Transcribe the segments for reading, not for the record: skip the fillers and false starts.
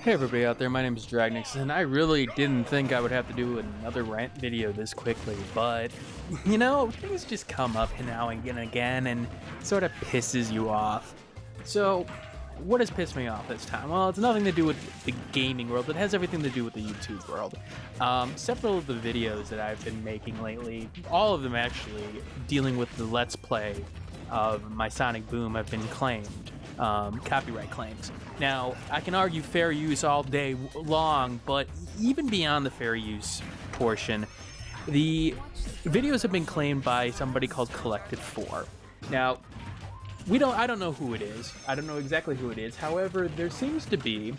Hey everybody out there, my name is Dragnix, and I really didn't think I would have to do another rant video this quickly, but, you know, things just come up now and again and sort of pisses you off. So, what has pissed me off this time? Well, it's nothing to do with the gaming world, it has everything to do with the YouTube world. Several of the videos that I've been making lately, all of them actually, dealing with the Let's Play of my Sonic Boom have been claimed. Copyright claims. Now, I can argue fair use all day long, but even beyond the fair use portion, the videos have been claimed by somebody called Collective 4. Now, I don't know who it is. I don't know exactly who it is. However, there seems to be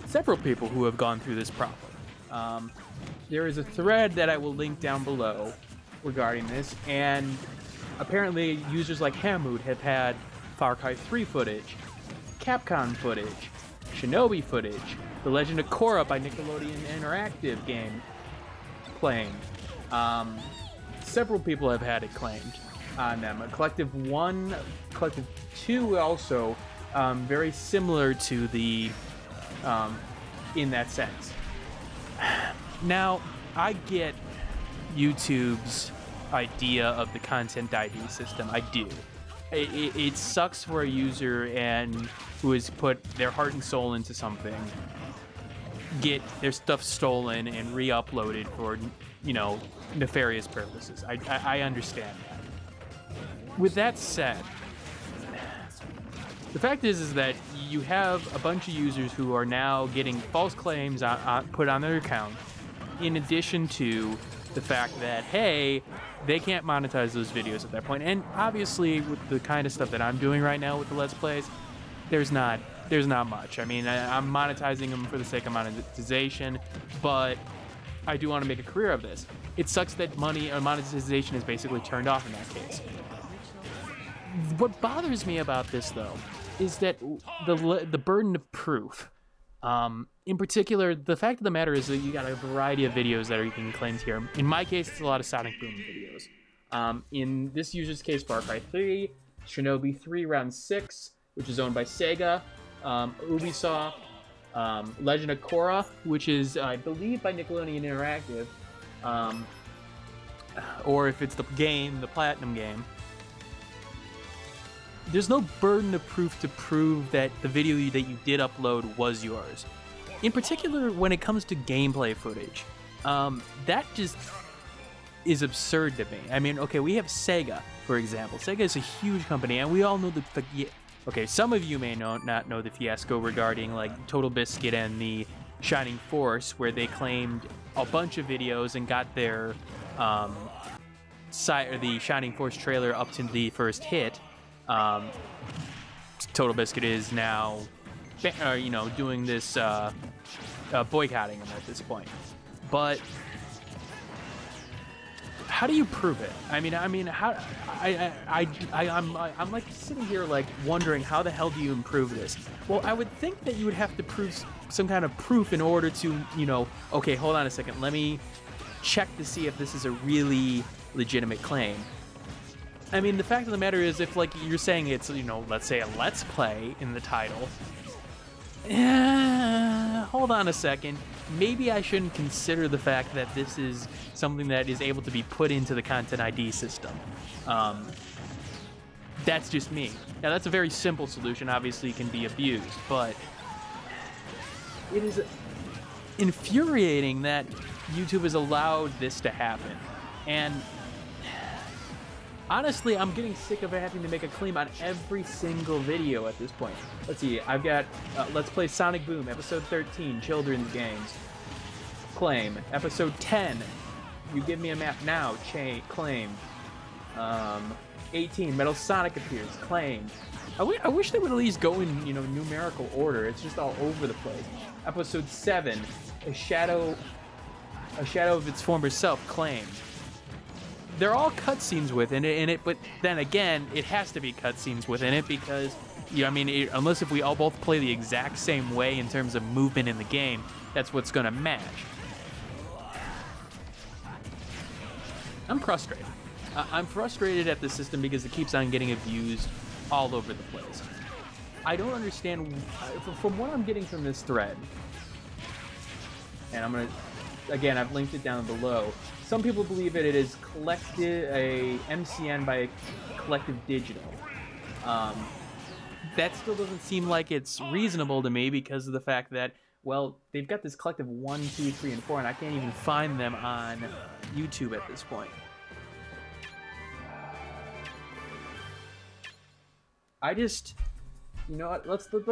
several people who have gone through this problem. There is a thread that I will link down below regarding this, and apparently users like Hamood have had Far Cry 3 footage, Capcom footage, Shinobi footage, The Legend of Korra by Nickelodeon Interactive game claimed. Several people have had it claimed on them. Collective 1, Collective 2 also, very similar to the, in that sense. Now, I get YouTube's idea of the content ID system, I do. It sucks for a user who has put their heart and soul into something, get their stuff stolen and re-uploaded for, you know, nefarious purposes. I understand that. With that said, the fact is that you have a bunch of users who are now getting false claims put on their account, in addition to the fact that, hey, they can't monetize those videos at that point. And obviously, with the kind of stuff that I'm doing right now with the Let's Plays, there's not much. I mean, I'm monetizing them for the sake of monetization, but I do want to make a career of this. It sucks that monetization is basically turned off in that case. What bothers me about this, though, is that the burden of proof. In particular, the fact of the matter is that you got a variety of videos that are being claimed here. In my case, it's a lot of Sonic Boom videos. In this user's case, Far Cry 3, Shinobi 3 Round 6, which is owned by Sega, Ubisoft, Legend of Korra, which is, I believe, by Nickelodeon Interactive, or if it's the game, the Platinum game. There's no burden of proof to prove that the video that you did upload was yours. In particular, when it comes to gameplay footage, that just is absurd to me. I mean, okay, we have Sega, for example. Sega is a huge company, and we all know okay, some of you may not know the fiasco regarding like Total Biscuit and the Shining Force, where they claimed a bunch of videos and got their the Shining Force trailer up to the first hit. Total Biscuit is now, you know, doing this, boycotting them at this point. But how do you prove it? I mean, how? I'm like sitting here like wondering how the hell do you improve this? Well, I would think that you would have to prove some kind of proof in order to, you know, okay, hold on a second, let me check to see if this is a really legitimate claim. I mean, the fact of the matter is, if, like, you're saying it's, you know, let's say a Let's Play in the title, hold on a second, maybe I shouldn't consider the fact that this is something that is able to be put into the Content ID system. That's just me. Now, that's a very simple solution, obviously can be abused, but it is infuriating that YouTube has allowed this to happen. And honestly, I'm getting sick of having to make a claim on every single video at this point. Let's see, I've got Let's Play Sonic Boom, Episode 13, Children's Games. Claim. Episode 10, You Give Me a Map Now, claimed. 18, Metal Sonic appears, claimed. I wish they would at least go in, you know, numerical order. It's just all over the place. Episode 7, A Shadow of Its Former Self, claimed. They're all cutscenes within it, but then again, it has to be cutscenes within it because, you know, I mean, unless if we all both play the exact same way in terms of movement in the game, that's what's gonna match. I'm frustrated. I'm frustrated at the system because it keeps on getting abused all over the place. I don't understand, from what I'm getting from this thread, and I'm gonna, again, I've linked it down below. Some people believe it is a MCN by a Collective Digital. That still doesn't seem like it's reasonable to me because of the fact that, well, they've got this Collective 1, 2, 3, and 4, and I can't even find them on YouTube at this point. I just, you know what? Let's look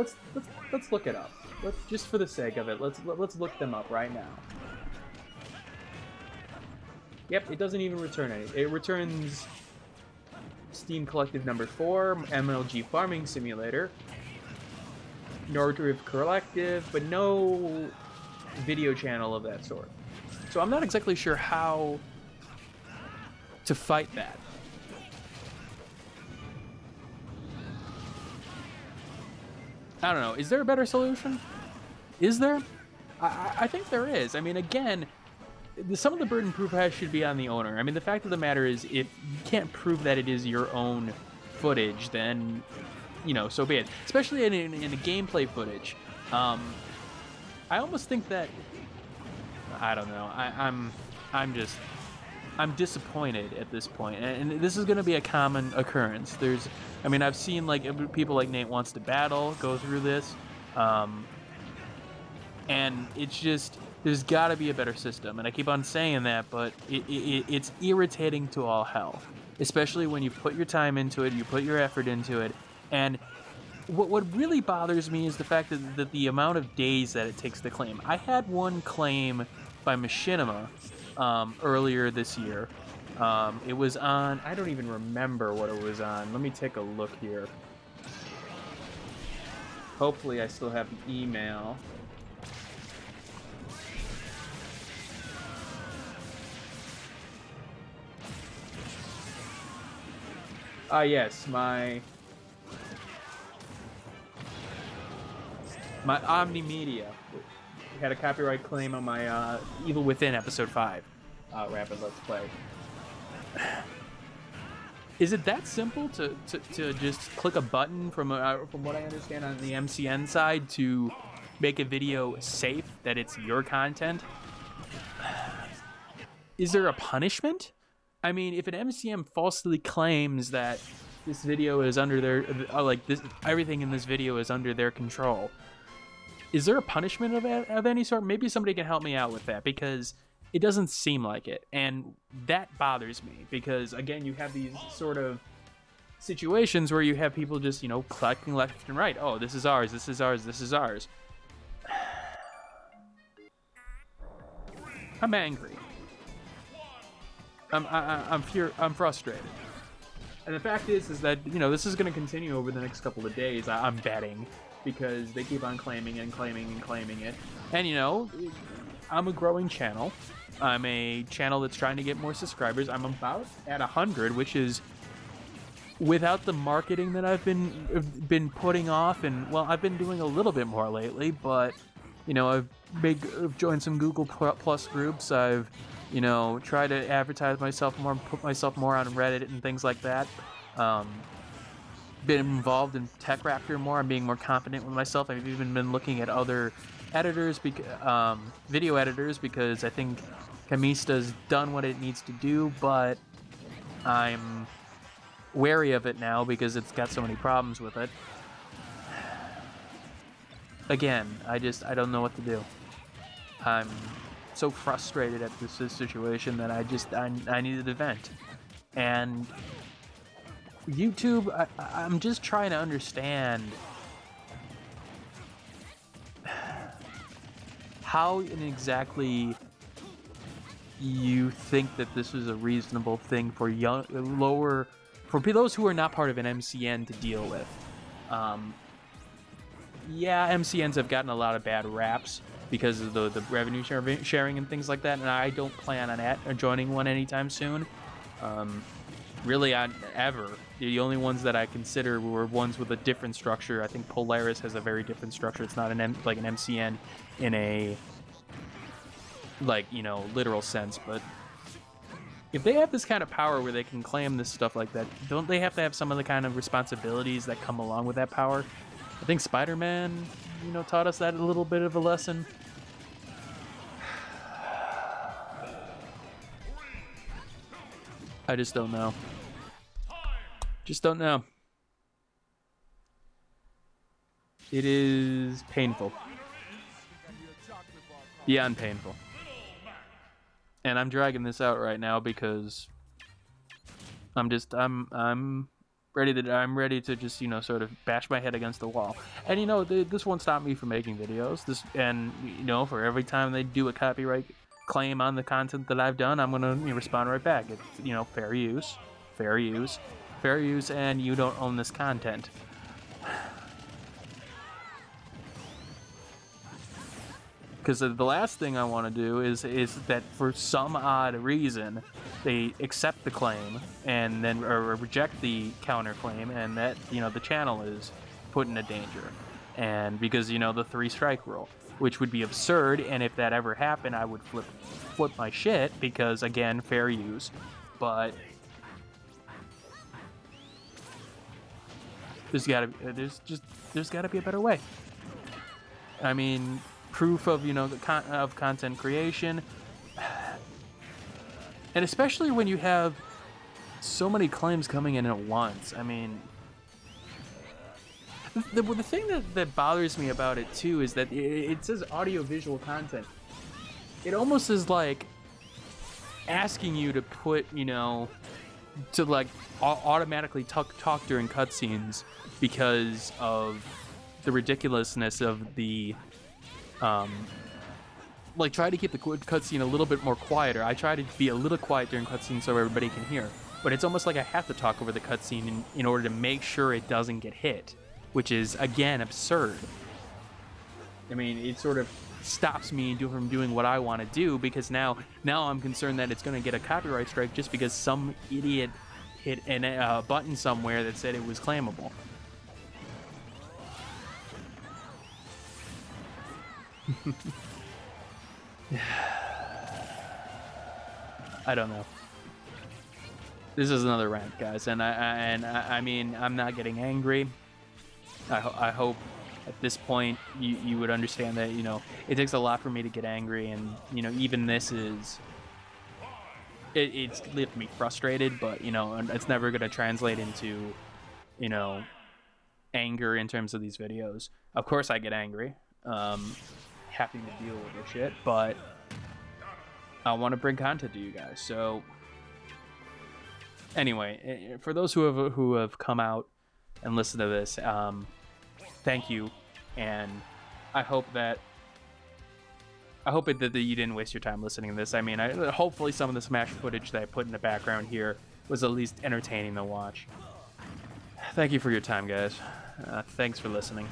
it up. Just for the sake of it, let's look them up right now. Yep, it doesn't even return any. It returns Steam Collective number 4, MLG Farming Simulator, Nordic Collective, but no video channel of that sort. So I'm not exactly sure how to fight that. I don't know. Is there a better solution? Is there? I think there is. I mean, again, some of the burden proof should be on the owner. I mean, the fact of the matter is, if you can't prove that it is your own footage, then, you know, so be it. Especially in the gameplay footage. I almost think that, I don't know. I'm disappointed at this point, and this is going to be a common occurrence. I mean, I've seen like people like Nate Wants to Battle go through this, and it's just, there's got to be a better system, and I keep on saying that, but it's irritating to all hell, especially when you put your time into it, you put your effort into it, and what really bothers me is the fact that the amount of days that it takes to claim. I had one claim by Machinima earlier this year. It was on, I don't even remember what it was on. Let me take a look here. Hopefully I still have the email. Yes, my Omni Media had a copyright claim on my Evil Within Episode 5 Rapid Let's Play. Is it that simple to just click a button from what I understand on the MCN side to make a video safe, that it's your content? Is there a punishment? I mean, if an MCN falsely claims that this video is under their, everything in this video is under their control, is there a punishment of any sort? Maybe somebody can help me out with that, because it doesn't seem like it, and that bothers me, because again, you have these sort of situations where you have people just, you know, collecting left and right. Oh, this is ours, this is ours, this is ours. I'm angry. I'm frustrated. And the fact is that, you know, this is going to continue over the next couple of days, I'm betting, because they keep on claiming and claiming and claiming it. And, you know, I'm a growing channel. I'm a channel that's trying to get more subscribers. I'm about at 100, which is without the marketing that I've been putting off. And, well, I've been doing a little bit more lately, but, you know, I've joined some Google Plus groups. I've, you know, tried to advertise myself more, put myself more on Reddit and things like that. Been involved in Tech Raptor more. I'm being more confident with myself. I've even been looking at other editors, video editors, because I think Camista's done what it needs to do, but I'm wary of it now because it's got so many problems with it. Again, I don't know what to do. I'm so frustrated at this situation that I needed to vent. And YouTube, I'm just trying to understand how exactly you think that this is a reasonable thing for for those who are not part of an MCN to deal with. Yeah, MCNs have gotten a lot of bad raps because of the revenue sharing and things like that, and I don't plan on joining one anytime soon. Really, ever. The only ones that I consider were ones with a different structure. I think Polaris has a very different structure. It's not like an MCN in a, like, you know, literal sense, but if they have this kind of power where they can claim this stuff like that, don't they have to have some of the kind of responsibilities that come along with that power? I think Spider-Man, you know, taught us that a little bit of a lesson. I just don't know. Just don't know. It is painful. Beyond painful. And I'm dragging this out right now because I'm ready to just, you know, sort of bash my head against the wall. And, you know, this won't stop me from making videos. And, you know, for every time they do a copyright claim on the content that I've done, I'm gonna, you know, respond right back. It's, you know, fair use, and you don't own this content. Because the last thing I want to do is that for some odd reason they accept the claim and then or reject the counterclame, and that, you know, the channel is put into danger. And because, you know, the 3-strike rule, which would be absurd, and if that ever happened, I would flip my shit because, again, fair use. But there's gotta be a better way. I mean, proof of, you know, of content creation, and especially when you have so many claims coming in at once. I mean, the thing that bothers me about it too is that it says audio-visual content. It almost is like asking you to put, you know, to like automatically talk during cutscenes because of the ridiculousness of the like, try to keep the cutscene a little bit more quieter. I try to be a little quiet during cutscenes so everybody can hear, but it's almost like I have to talk over the cutscene in order to make sure it doesn't get hit, which is, again, absurd. I mean, it sort of stops me from doing what I want to do, because now I'm concerned that it's going to get a copyright strike just because some idiot hit a button somewhere that said it was claimable. I don't know. This is another rant, guys, and I mean, I'm not getting angry. I hope at this point you would understand that, you know, it takes a lot for me to get angry, and, you know, even this is it's left me frustrated, but, you know, it's never going to translate into, you know, anger in terms of these videos. Of course I get angry, having to deal with this shit, but I want to bring content to you guys. So anyway, for those who have come out and listened to this, thank you, and I hope that you didn't waste your time listening to this. I mean, hopefully some of the Smash footage that I put in the background here was at least entertaining to watch. Thank you for your time, guys. Thanks for listening.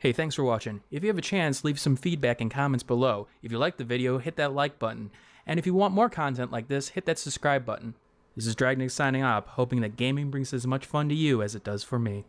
Hey, thanks for watching. If you have a chance, leave some feedback and comments below. If you liked the video, hit that like button. And if you want more content like this, hit that subscribe button. This is Dragnix signing off, hoping that gaming brings as much fun to you as it does for me.